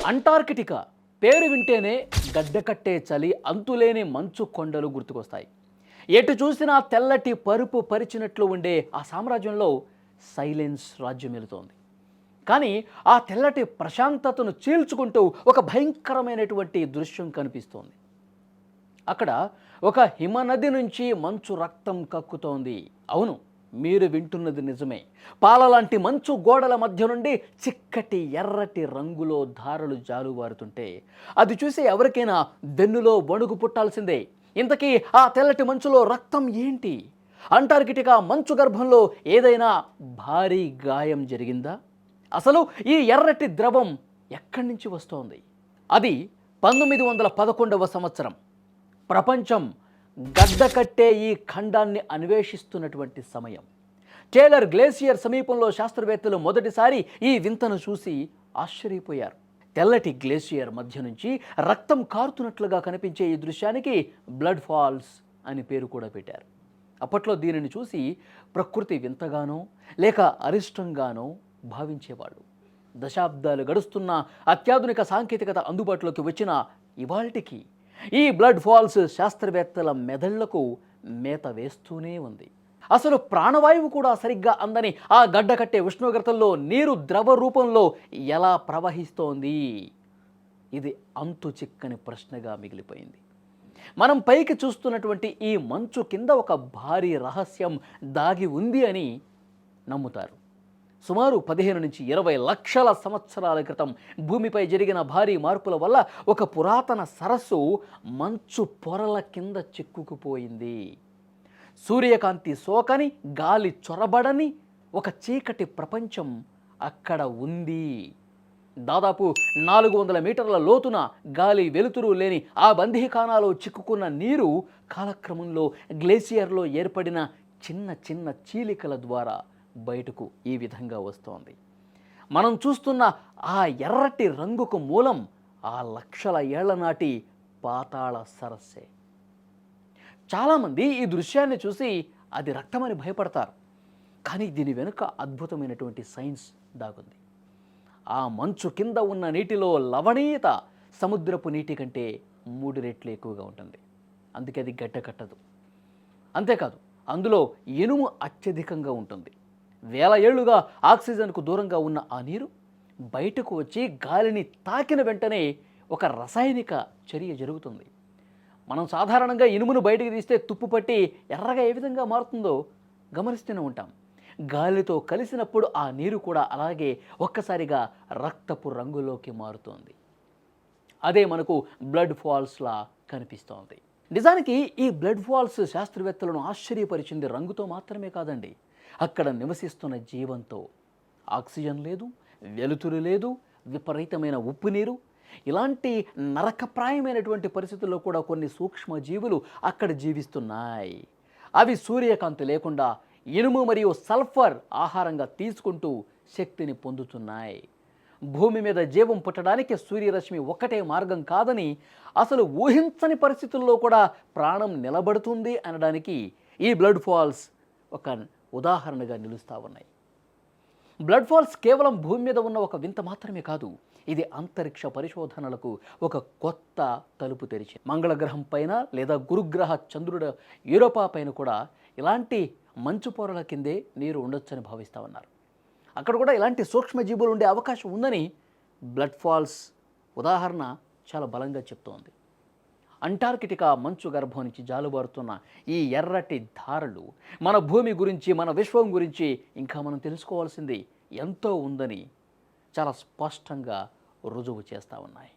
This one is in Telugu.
అంటార్కిటికా పేరు వింటేనే గడ్డకట్టే చలి, అంతులేని మంచు కొండలు గుర్తుకొస్తాయి. ఎటు చూసినా తెల్లటి పరుపు పరిచినట్లు ఉండే ఆ సామ్రాజ్యంలో సైలెన్స్ రాజ్యమేలుతోంది. కానీ ఆ తెల్లటి ప్రశాంతతను చీల్చుకుంటూ ఒక భయంకరమైనటువంటి దృశ్యం కనిపిస్తోంది. అక్కడ ఒక హిమనది నుంచి మంచు రక్తం కక్కుతోంది. అవును, మీరు వింటున్నది నిజమే. పాలలాంటి మంచు గోడల మధ్య నుండి చిక్కటి ఎర్రటి రంగులో ధారలు జాలువారుతుంటే అది చూసి ఎవరికైనా వెన్నులో వణుకు పుట్టాల్సిందే. ఇంతకీ ఆ తెల్లటి మంచులో రక్తం ఏంటి? అంటార్కిటికా మంచు గర్భంలో ఏదైనా భారీ గాయం జరిగిందా? అసలు ఈ ఎర్రటి ద్రవం ఎక్కడి నుంచి వస్తోంది? అది 1911వ సంవత్సరం. ప్రపంచం గడ్డకట్టే ఈ ఖండాన్ని అన్వేషిస్తున్నటువంటి సమయం. టేలర్ గ్లేసియర్ సమీపంలో శాస్త్రవేత్తలు మొదటిసారి ఈ వింతను చూసి ఆశ్చర్యపోయారు. తెల్లటి గ్లేసియర్ మధ్య నుంచి రక్తం కారుతున్నట్లుగా కనిపించే ఈ దృశ్యానికి బ్లడ్ ఫాల్స్ అని పేరు కూడా పెట్టారు. అప్పట్లో దీనిని చూసి ప్రకృతి వింతగానో లేక అరిష్టంగానో భావించేవాళ్ళు. దశాబ్దాలు గడుస్తున్న అత్యాధునిక సాంకేతికత అందుబాటులోకి వచ్చిన ఇవాల్టికి ఈ బ్లడ్ ఫాల్స్ శాస్త్రవేత్తల మెదళ్లకు మేత వేస్తూనే ఉంది. అసలు ప్రాణవాయువు కూడా సరిగ్గా అందని ఆ గడ్డకట్టే ఉష్ణోగ్రతల్లో నీరు ద్రవ రూపంలో ఎలా ప్రవహిస్తోంది? ఇది అంతు చిక్కని ప్రశ్నగా మిగిలిపోయింది. మనం పైకి చూస్తున్నటువంటి ఈ మంచు కింద ఒక భారీ రహస్యం దాగి ఉంది అని నమ్ముతారు. సుమారు 15 నుంచి 20 లక్షల సంవత్సరాల క్రితం భూమిపై జరిగిన భారీ మార్పుల వల్ల ఒక పురాతన సరస్సు మంచు పొరల కింద చిక్కుకుపోయింది. సూర్యకాంతి సోకని, గాలి చొరబడని ఒక చీకటి ప్రపంచం అక్కడ ఉంది. దాదాపు 400 మీటర్ల లోతున గాలి వెలుతురు లేని ఆ బందీఖానాలో చిక్కుకున్న నీరు కాలక్రమంలో గ్లేసియర్లో ఏర్పడిన చిన్న చిన్న చీలికల ద్వారా బయటకు ఈ విధంగా వస్తోంది. మనం చూస్తున్న ఆ ఎర్రటి రంగుకు మూలం ఆ లక్షల ఏళ్ల నాటి పాతాళ సరస్సే. చాలామంది ఈ దృశ్యాన్ని చూసి అది రక్తమని భయపడతారు. కానీ దీని వెనుక అద్భుతమైనటువంటి సైన్స్ దాగుంది. ఆ మంచు కింద ఉన్న నీటిలో లవణీయత సముద్రపు నీటి కంటే 3 రెట్లు ఎక్కువగా ఉంటుంది. అందుకే అది గడ్డకట్టదు. అంతేకాదు, అందులో ఇనుము అత్యధికంగా ఉంటుంది. వేల ఏళ్లుగా ఆక్సిజన్కు దూరంగా ఉన్న ఆ నీరు బయటకు వచ్చి గాలిని తాకిన వెంటనే ఒక రసాయనిక చర్య జరుగుతుంది. మనం సాధారణంగా ఇనుమును బయటికి తీస్తే తుప్పు పట్టి ఎర్రగా ఏ విధంగా మారుతుందో గమనిస్తూనే ఉంటాం. గాలితో కలిసినప్పుడు ఆ నీరు కూడా అలాగే ఒక్కసారిగా రక్తపు రంగులోకి మారుతోంది. అదే మనకు బ్లడ్ ఫాల్స్లా కనిపిస్తోంది. నిజానికి ఈ బ్లడ్ ఫాల్స్ శాస్త్రవేత్తలను ఆశ్చర్యపరిచింది రంగుతో మాత్రమే కాదండి, అక్కడ నివసిస్తున్న జీవంతో. ఆక్సిజన్ లేదు, వెలుతురు లేదు, విపరీతమైన ఉప్పు నీరు, ఇలాంటి నరకప్రాయమైనటువంటి పరిస్థితుల్లో కూడా కొన్ని సూక్ష్మజీవులు అక్కడ జీవిస్తున్నాయి. అవి సూర్యకాంతి లేకుండా ఇనుము మరియు సల్ఫర్ ఆహారంగా తీసుకుంటూ శక్తిని పొందుతున్నాయి. భూమి మీద జీవం పుట్టడానికి సూర్యరశ్మి ఒక్కటే మార్గం కాదని, అసలు ఊహించని పరిస్థితుల్లో కూడా ప్రాణం నిలబడుతుంది అనడానికి ఈ బ్లడ్ ఫాల్స్ ఒక ఉదాహరణగా నిలుస్తూ ఉన్నాయి. బ్లడ్ ఫాల్స్ కేవలం భూమి మీద ఉన్న ఒక వింత మాత్రమే కాదు, ఇది అంతరిక్ష పరిశోధనలకు ఒక కొత్త తలుపు తెరిచింది. మంగళగ్రహం పైన లేదా గురుగ్రహ చంద్రుడు యూరోపా పైన కూడా ఇలాంటి మంచు పొరల కిందే నీరు ఉండొచ్చని భావిస్తూ ఉన్నారు. అక్కడ కూడా ఇలాంటి సూక్ష్మజీవులు ఉండే అవకాశం ఉందని బ్లడ్ ఫాల్స్ ఉదాహరణ చాలా బలంగా చెప్తోంది. అంటార్కిటికా మంచు గర్భం నుంచి జాలుబారుతున్న ఈ ఎర్రటి ధారలు మన భూమి గురించి, మన విశ్వం గురించి ఇంకా మనం తెలుసుకోవాల్సింది ఎంతో ఉందని చాలా స్పష్టంగా రుజువు చేస్తూ ఉన్నాయి.